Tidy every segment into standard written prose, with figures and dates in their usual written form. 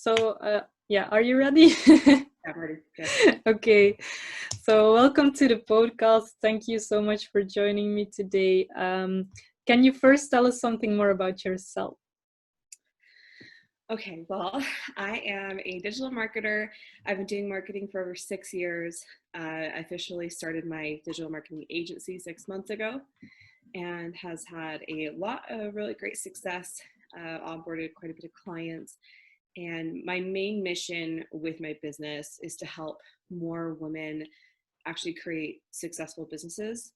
Are you ready? I'm ready. Yeah. Okay, so welcome to the podcast. Thank you so much for joining me today. Can you first tell us something more about yourself? Okay, well, I am a digital marketer. I've been doing marketing for over 6 years. I officially started my digital marketing agency 6 months ago and has had a lot of really great success, onboarded quite a bit of clients. And my main mission with my business is to help more women actually create successful businesses.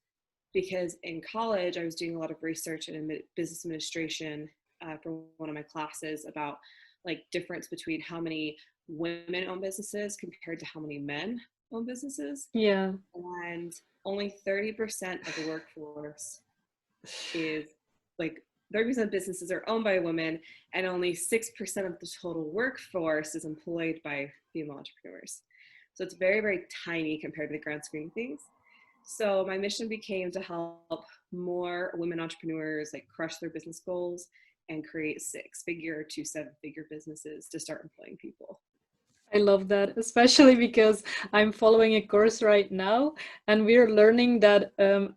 Because in college, I was doing a lot of research in business administration for one of my classes about like difference between how many women own businesses compared to how many men own businesses. Yeah. And only 30% of the workforce is like 30% of businesses are owned by women, and only 6% of the total workforce is employed by female entrepreneurs. So it's very, very tiny compared to the grand scheme of things. So my mission became to help more women entrepreneurs like crush their business goals and create 6-figure to 7-figure businesses to start employing people. I love that, especially because I'm following a course right now, and we're learning that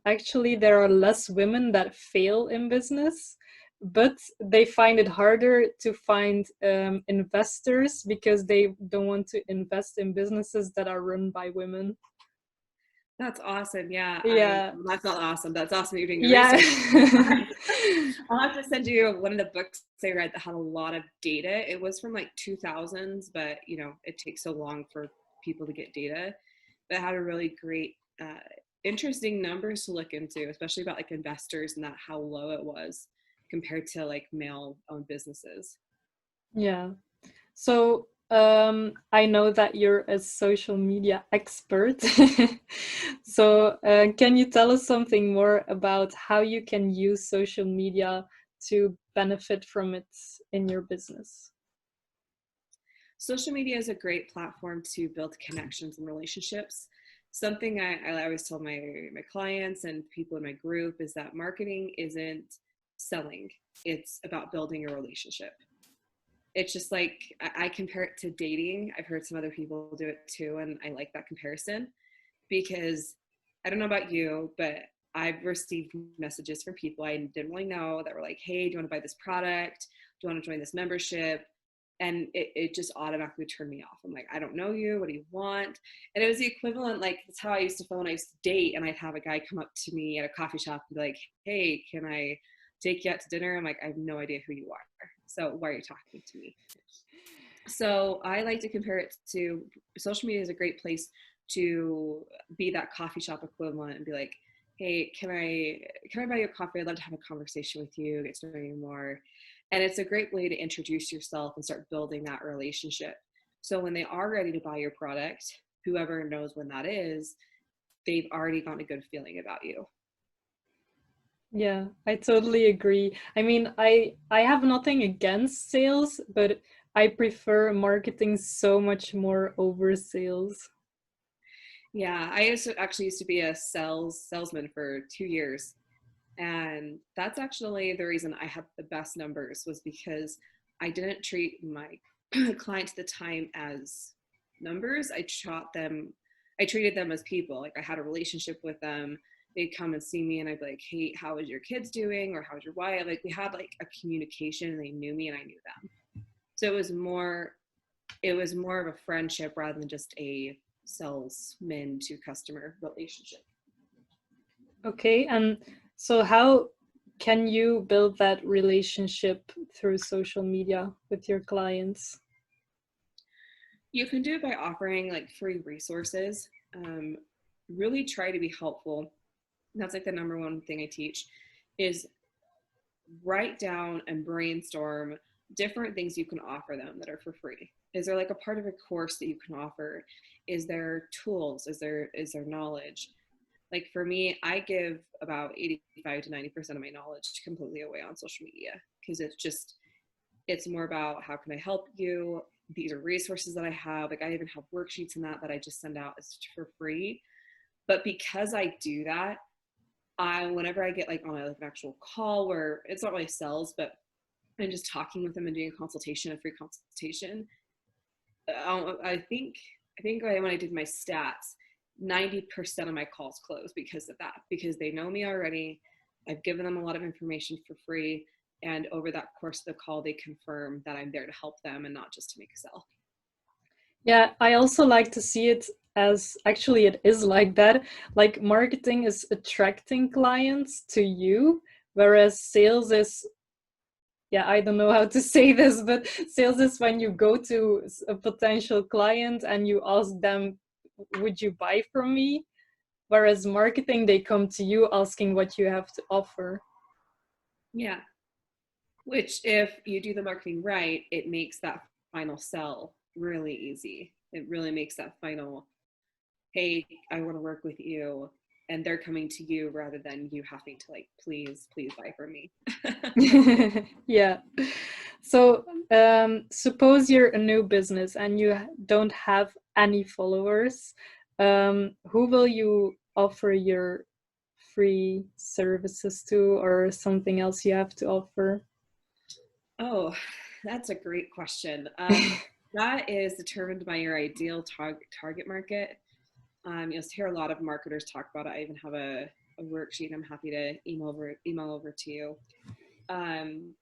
actually there are less women that fail in business, but they find it harder to find investors because they don't want to invest in businesses that are run by women. That's awesome. Yeah, Yeah. that's not awesome. That's awesome that you're doing the Yeah. research. I'll have to send you one of the books I read that had a lot of data. It was from like 2000s, but you know, it takes so long for people to get data. But it had a really great, interesting numbers to look into, especially about like investors and that how low it was compared to like male-owned businesses. Yeah. So I know that you're a social media expert. So can you tell us something more about how you can use social media to benefit from it in your business? Social media is a great platform to build connections and relationships. Something I always tell my clients and people in my group is that marketing isn't selling, it's about building a relationship. It's just like I compare it to dating. I've heard some other people do it too, and I like that comparison because I don't know about you, but I've received messages from people I didn't really know that were like, hey, do you want to buy this product? Do you want to join this membership? And it just automatically turned me off. I'm like, I don't know you. What do you want? And it was the equivalent, like, that's how I used to feel when I used to date. And I'd have a guy come up to me at a coffee shop and be like, hey, can I take you out to dinner? I'm like, I have no idea who you are. So why are you talking to me? So I like to compare it to social media is a great place to be that coffee shop equivalent and be like, hey, can I buy you a coffee? I'd love to have a conversation with you, get to know you more. And it's a great way to introduce yourself and start building that relationship. So when they are ready to buy your product, whoever knows when that is, they've already gotten a good feeling about you. Yeah, I totally agree. I mean, I have nothing against sales, but I prefer marketing so much more over sales. Yeah, actually used to be a salesman for 2 years. And that's actually the reason I had the best numbers was because I didn't treat my clients at the time as numbers. I treated them as people. Like I had a relationship with them. They'd come and see me and I'd be like, hey, how is your kids doing? Or how's your wife? Like we had like a communication and they knew me and I knew them. So it was more of a friendship rather than just a salesman to customer relationship. Okay, and so how can you build that relationship through social media with your clients? You can do it by offering like free resources. Um, really try to be helpful. That's like the number one thing I teach is write down and brainstorm different things you can offer them that are for free. Is there like a part of a course that you can offer? Is there tools? Is there knowledge? Like for me, I give about 85 to 90% of my knowledge completely away on social media because it's more about how can I help you? These are resources that I have. Like I even have worksheets in that I just send out as for free. But because I do that, whenever I get like on an actual call where it's not really sales, but I'm just talking with them and doing a consultation, a free consultation, I think when I did my stats, 90% of my calls close because of that, because they know me already. I've given them a lot of information for free. And over that course of the call, they confirm that I'm there to help them and not just to make a sale. Yeah, I also like to see it as actually it is like that. Like marketing is attracting clients to you, whereas sales is, yeah, I don't know how to say this, but sales is when you go to a potential client and you ask them, would you buy from me? Whereas marketing, they come to you asking what you have to offer. Yeah. Which, if you do the marketing right, it makes that final sell really easy. It really makes that final, hey, I want to work with you. And they're coming to you rather than you having to like, please, please buy from me. Yeah. So suppose you're a new business and you don't have any followers. Who will you offer your free services to, or something else you have to offer? Oh, that's a great question. That is determined by your ideal target market. You'll hear a lot of marketers talk about it. I even have a worksheet I'm happy to email over to you. Um,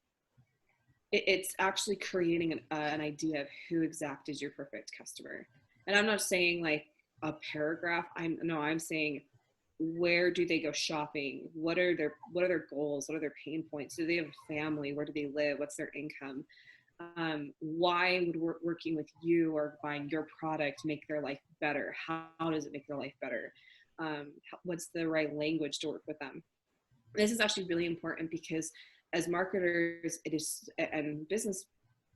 it's actually creating an idea of who exact is your perfect customer. And I'm not saying like a paragraph. I'm saying, where do they go shopping? What are their goals? What are their pain points? Do they have a family? Where do they live? What's their income? Why would working with you or buying your product make their life better? How does it make their life better? What's the right language to work with them? This is actually really important because as marketers, it is, and business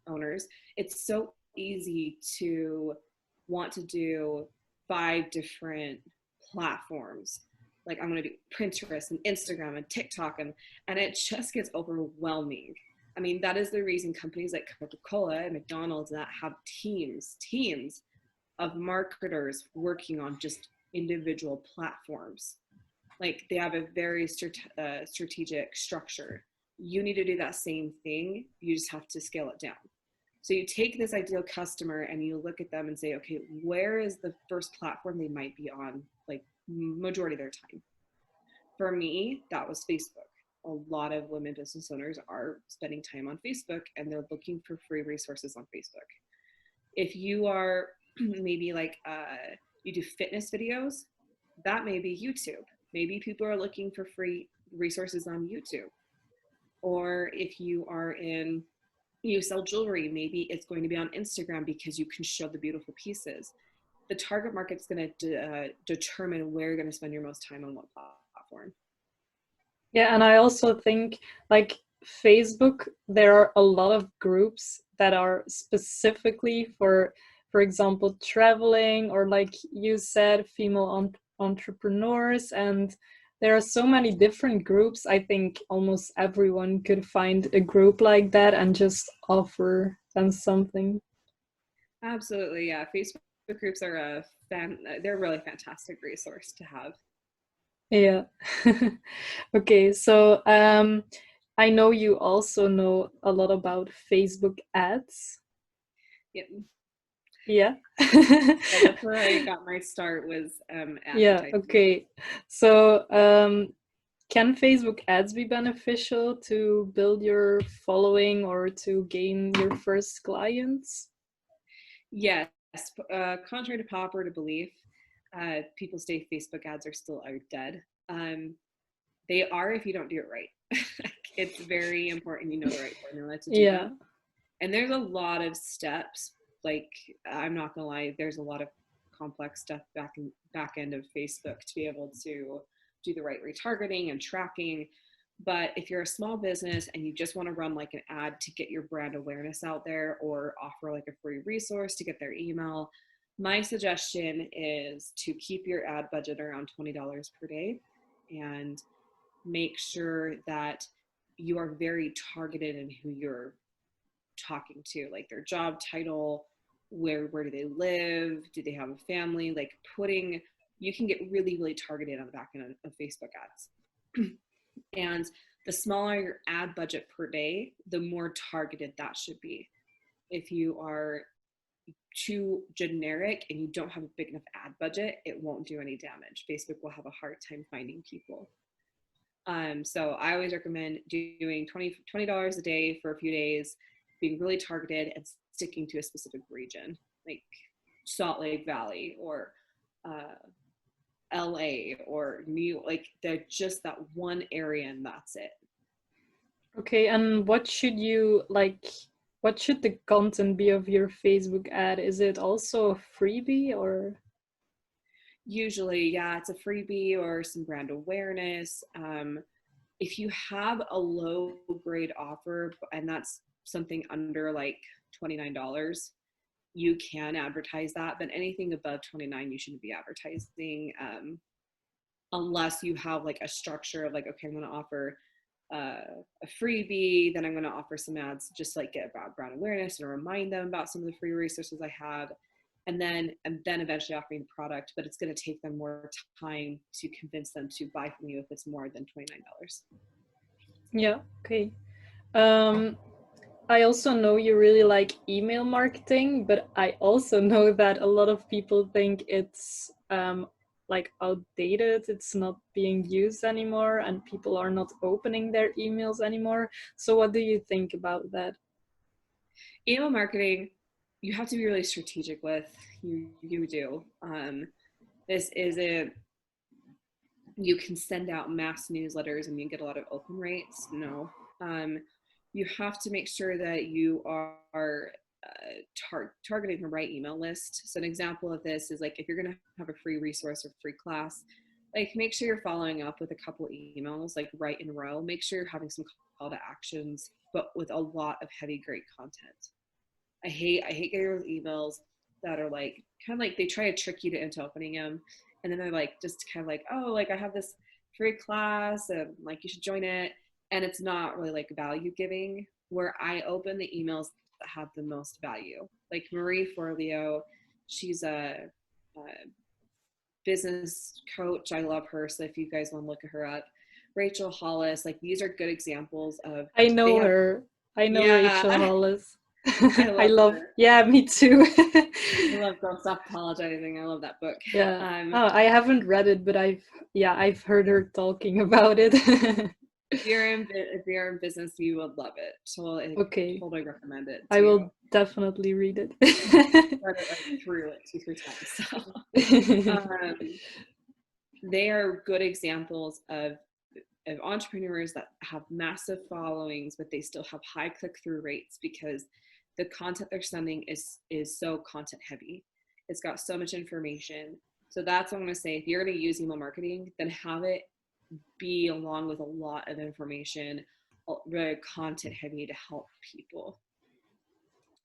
owners, it's so easy to want to do 5 different platforms. Like, I'm going to do Pinterest and Instagram and TikTok, and it just gets overwhelming. I mean, that is the reason companies like Coca-Cola and McDonald's that have teams of marketers working on just individual platforms. Like, they have a very strategic structure. You need to do that same thing. You just have to scale it down. So you take this ideal customer and you look at them and say, okay, where is the first platform they might be on, like majority of their time? For me, that was Facebook. A lot of women business owners are spending time on Facebook and they're looking for free resources on Facebook. If you are maybe like you do fitness videos, that may be YouTube. Maybe people are looking for free resources on YouTube. Or if you sell jewelry, maybe it's going to be on Instagram because you can show the beautiful pieces. The target market's going to determine where you're going to spend your most time on what platform. Yeah, and I also think like Facebook, there are a lot of groups that are specifically for example, traveling, or like you said, female entrepreneurs. And there are so many different groups. I think almost everyone could find a group like that and just offer them something. Absolutely, yeah. Facebook groups are they're a really fantastic resource to have. Yeah. Okay, so I know you also know a lot about Facebook ads. Yeah, Yeah. yeah, that's where I got my start, was Yeah, advertising. okay. So, can Facebook ads be beneficial to build your following or to gain your first clients? Yes, contrary to popular belief, people say Facebook ads are dead. They are if you don't do it right. It's very important you know the right formula to do Yeah. them. And there's a lot of steps. Like, I'm not gonna lie, there's a lot of complex stuff back end of Facebook to be able to do the right retargeting and tracking. But if you're a small business and you just want to run like an ad to get your brand awareness out there, or offer like a free resource to get their email, my suggestion is to keep your ad budget around $20 per day, and make sure that you are very targeted in who you're talking to, like their job title, where do they live, do they have a family, like putting, you can get really, really targeted on the back end of Facebook ads. And the smaller your ad budget per day, the more targeted that should be. If you are too generic and you don't have a big enough ad budget, it won't do any damage. Facebook will have a hard time finding people. So I always recommend doing $20 a day for a few days, being really targeted and sticking to a specific region, like Salt Lake Valley or LA or New, like they're just that one area and that's it. Okay, and what should you like? What should the content be of your Facebook ad? Is it also a freebie or? Usually, yeah, it's a freebie or some brand awareness. If you have a low grade offer and that's something under like $29, you can advertise that, but anything above 29 you shouldn't be advertising, unless you have like a structure of like, okay, I'm going to offer a freebie, then I'm going to offer some ads just like get about brand awareness and remind them about some of the free resources I have, and then eventually offering the product, but it's going to take them more time to convince them to buy from you if it's more than $29. Yeah, okay. Um, I also know you really like email marketing, but I also know that a lot of people think it's like outdated, it's not being used anymore, and people are not opening their emails anymore. So, what do you think about that? Email marketing, you have to be really strategic with. You do. This isn't, you can send out mass newsletters and you get a lot of open rates. No. You have to make sure that you are targeting the right email list. So an example of this is like if you're going to have a free resource or free class, like make sure you're following up with a couple emails like right in a row. Make sure you're having some call to actions, but with a lot of heavy, great content. I hate getting those emails that are like kind of like they try to trick you into opening them, and then they're like just kind of like, oh, like I have this free class and like you should join it, and it's not really like value giving. Where I open the emails that have the most value, like Marie Forleo, she's a business coach. I love her, so if you guys want to look her up. Rachel Hollis, like these are good examples of I they know have, her. I know Rachel yeah. Hollis. I I love love, her. yeah, me too. I love Don't Stop Apologizing. I love that book. Yeah. Um, Oh, I haven't read it, but I've heard her talking about it. if you're in business, you would love it. So I Okay, totally recommend it I to you. will definitely read it. Read it like through it 2-3 times. So um, they are good examples of entrepreneurs that have massive followings, but they still have high click-through rates because the content they're sending is so content heavy. It's got so much information. So that's what I'm going to say. If you're going to use email marketing, then have it be along with a lot of information, very content heavy to help people.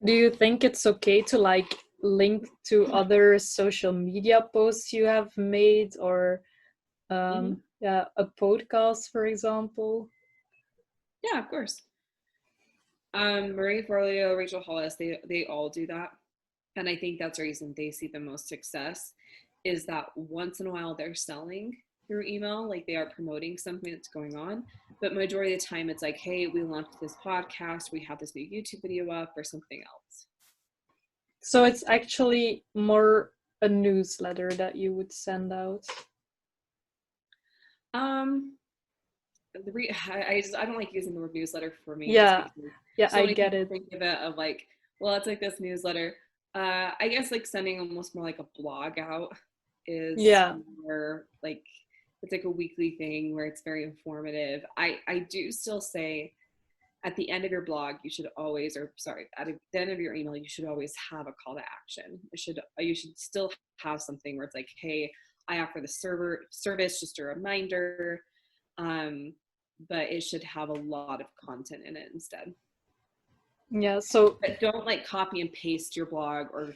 Do you think it's okay to like link to other social media posts you have made or Mm-hmm. yeah, a podcast, for example? Yeah, of course. Marie Forleo, Rachel Hollis, they all do that. And I think that's the reason they see the most success is that once in a while they're selling through email, like they are promoting something that's going on. But majority of the time it's like, hey, we launched this podcast, we have this new YouTube video up or something else. So it's actually more a newsletter that you would send out. Um, I don't like using the word newsletter for me just Yeah, because yeah, so I many get people it. think of it of like, well, it's like this newsletter. I guess like sending almost more like a blog out is Yeah, more like it's like a weekly thing where it's very informative. I do still say at the end of your blog you should always, or sorry, at the end of your email you should always have a call to action. You should still have something where it's like, hey, I offer the service, just a reminder. Um, but it should have a lot of content in it instead. yeah. So But don't like copy and paste your blog or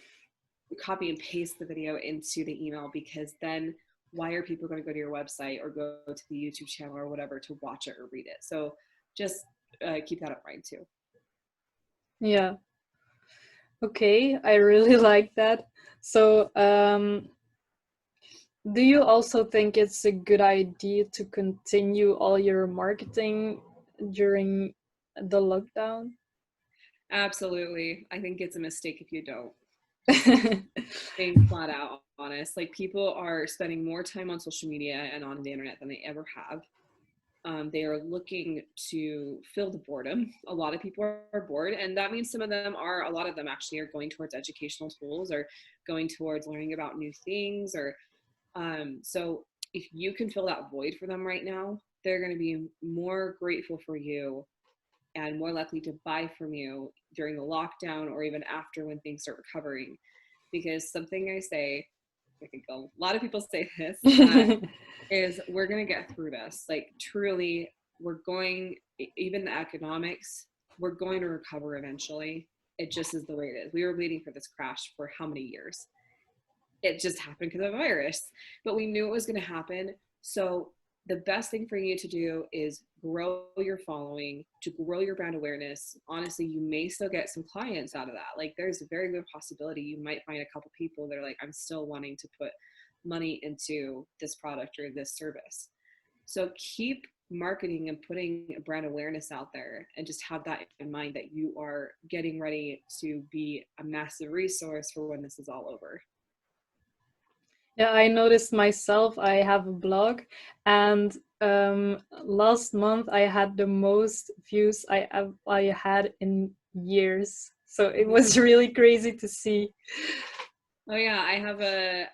copy and paste the video into the email, because then why are people going to go to your website or go to the YouTube channel or whatever to watch it or read it? So just keep that in mind too. yeah, okay, I really like that. So do you also think it's a good idea to continue all your marketing during the lockdown? Absolutely. I think it's a mistake if you don't. Just being flat out honest. Like, people are spending more time on social media and on the internet than they ever have. They are looking to fill the boredom. A lot of people are bored, and that means a lot of them actually are going towards educational tools or going towards learning about new things. Or so if you can fill that void for them right now, they're going to be more grateful for you and more likely to buy from you during the lockdown or even after when things start recovering. Because something I say, I think a lot of people say this, is we're going to get through this. Like, truly, we're going, even the economics, we're going to recover eventually. It just is the way it is. We were waiting for this crash for how many years? It just happened because of a virus, but we knew it was going to happen. So the best thing for you to do is grow your following, to grow your brand awareness. Honestly, you may still get some clients out of that. Like, there's a very good possibility you might find a couple people that are like, I'm still wanting to put money into this product or this service. So keep marketing and putting brand awareness out there, and just have that in mind that you are getting ready to be a massive resource for when this is all over. Yeah, I noticed myself. I have a blog, and last month I had the most views I had in years. So it was really crazy to see. Oh yeah, I have a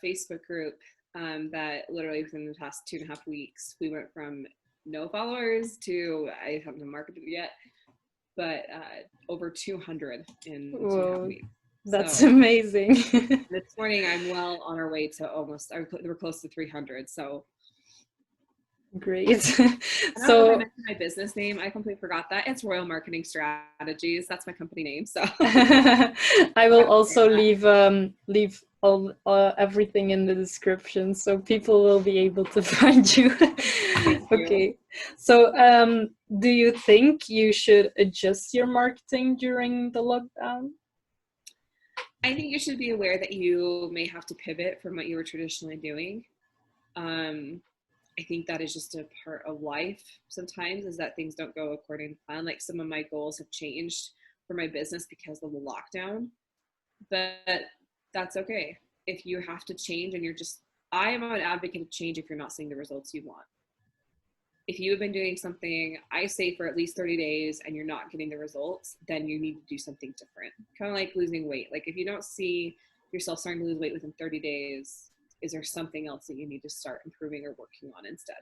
Facebook group that literally within the past 2.5 weeks, we went from no followers to, I haven't marketed it yet, but over 200 in 2.5 Whoa, weeks. that's So amazing. this morning I'm well on our way to we're close to 300. So, Great. I don't know if I So mentioned my business name. I completely forgot that. It's Royal Marketing Strategies. That's my company name. So I will also leave all everything in the description so people will be able to find you. thank you. Okay. So do you think you should adjust your marketing during the lockdown? I think you should be aware that you may have to pivot from what you were traditionally doing. Um, I think that is just a part of life sometimes, is that things don't go according to plan. Like, some of my goals have changed for my business because of the lockdown, but that's okay. If you have to change and I am an advocate of change if you're not seeing the results you want. If you have been doing something, I say, for at least 30 days and you're not getting the results, then you need to do something different. Kind of like losing weight. Like, if you don't see yourself starting to lose weight within 30 days, is there something else that you need to start improving or working on instead?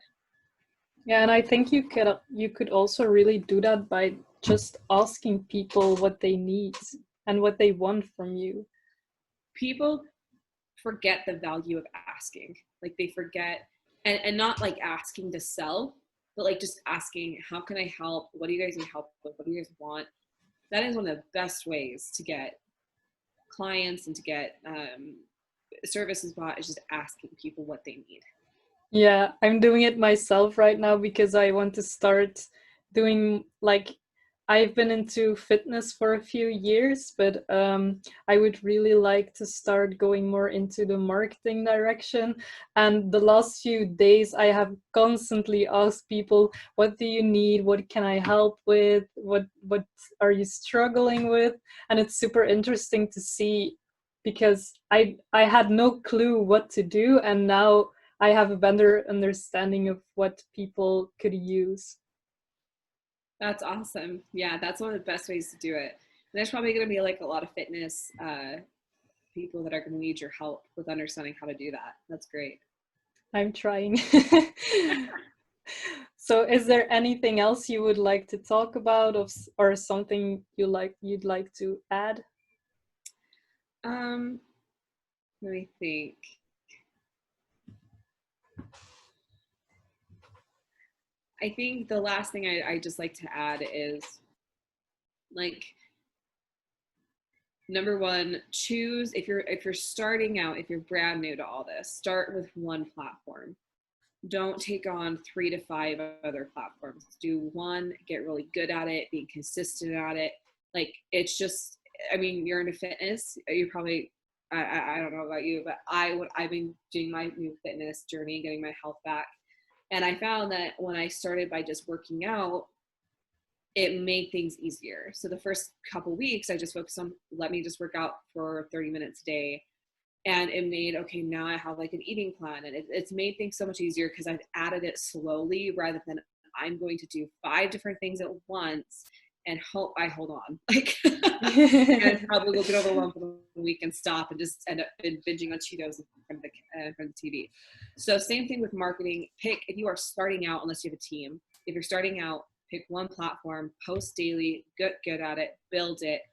Yeah, and I think you could also really do that by just asking people what they need and what they want from you. People forget the value of asking. Like, they forget, and not like asking to sell, but like just asking, how can I help? What do you guys need help with? What do you guys want? That is one of the best ways to get clients and to get services bought, is just asking people what they need. Yeah, I'm doing it myself right now because I want to start doing like I've been into fitness for a few years, but I would really like to start going more into the marketing direction. And the last few days, I have constantly asked people, "What do you need? What can I help with? What are you struggling with?" And it's super interesting to see because I had no clue what to do, and now I have a better understanding of what people could use. That's awesome. Yeah, that's one of the best ways to do it. And there's probably going to be like a lot of fitness people that are going to need your help with understanding how to do that. That's great. I'm trying. So is there anything else you would like to talk about or something you'd like to add? Um, Let me think. I think the last thing I just like to add is, like, number one, choose, if you're starting out, if you're brand new to all this, start with one platform. Don't take on 3 to 5 other platforms. Do one, get really good at it, be consistent at it. Like, it's just, I mean, you're into fitness, you probably, I don't know about you, but I've been doing my new fitness journey, getting my health back. And I found that when I started by just working out, it made things easier. So the first couple weeks, I just focused on, let me just work out for 30 minutes a day. And it made, okay, now I have like an eating plan, and it's made things so much easier because I've added it slowly rather than I'm going to do 5 different things at once and hope I hold on. Like, and probably will get overwhelmed for the week and stop and just end up binging on Cheetos in front of the TV. So same thing with marketing. If you are starting out, unless you have a team, if you're starting out, pick one platform, post daily, get good at it, build it.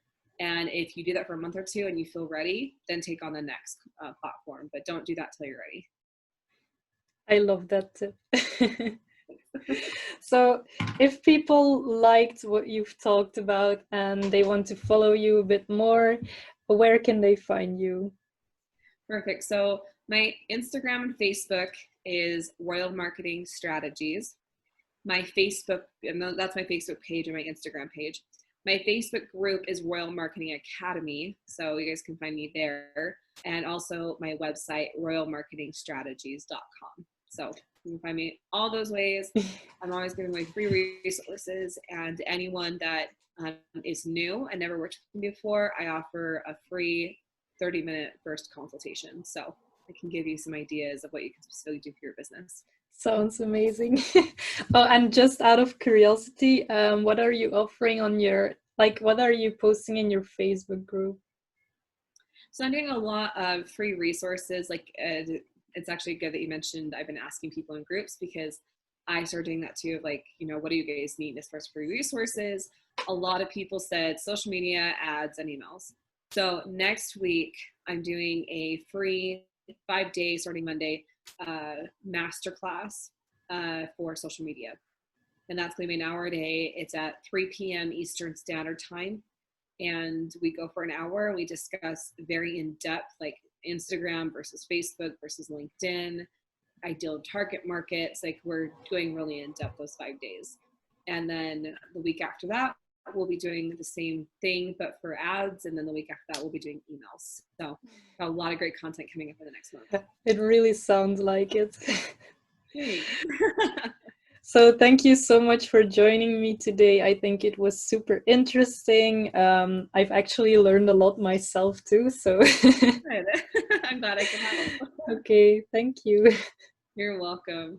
And if you do that for a month or 2 and you feel ready, then take on the next platform. But don't do that till you're ready. I love that tip. So if people liked what you've talked about and they want to follow you a bit more, where can they find you? Perfect. So my Instagram and Facebook is Royal Marketing Strategies. My Facebook, and that's my Facebook page and my Instagram page. My Facebook group is Royal Marketing Academy, so you guys can find me there. And also my website, royalmarketingstrategies.com. So you can find me all those ways. I'm always giving away free resources, and anyone that is new and never worked with me before, I offer a free 30-minute first consultation. So I can give you some ideas of what you can specifically do for your business. Sounds amazing. Oh, and just out of curiosity, what are you offering on your, like, what are you posting in your Facebook group? So I'm doing a lot of free resources. Like, it's actually good that you mentioned I've been asking people in groups, because I started doing that too. Like, what do you guys need as far as free resources? A lot of people said social media, ads, and emails. So next week, I'm doing a free 5-day, starting Monday, masterclass for social media. And that's going to be an hour a day. It's at 3 p.m. Eastern Standard Time. And we go for an hour and we discuss very in-depth, like Instagram versus Facebook versus LinkedIn, ideal target markets. Like, we're going really in-depth those 5 days. And then the week after that, we'll be doing the same thing, but for ads. And then the week after that, we'll be doing emails. So got a lot of great content coming up in the next month. It really sounds like it. So thank you so much for joining me today. I think it was super interesting. I've actually learned a lot myself too. So I'm glad I could help. Okay, thank you. You're welcome.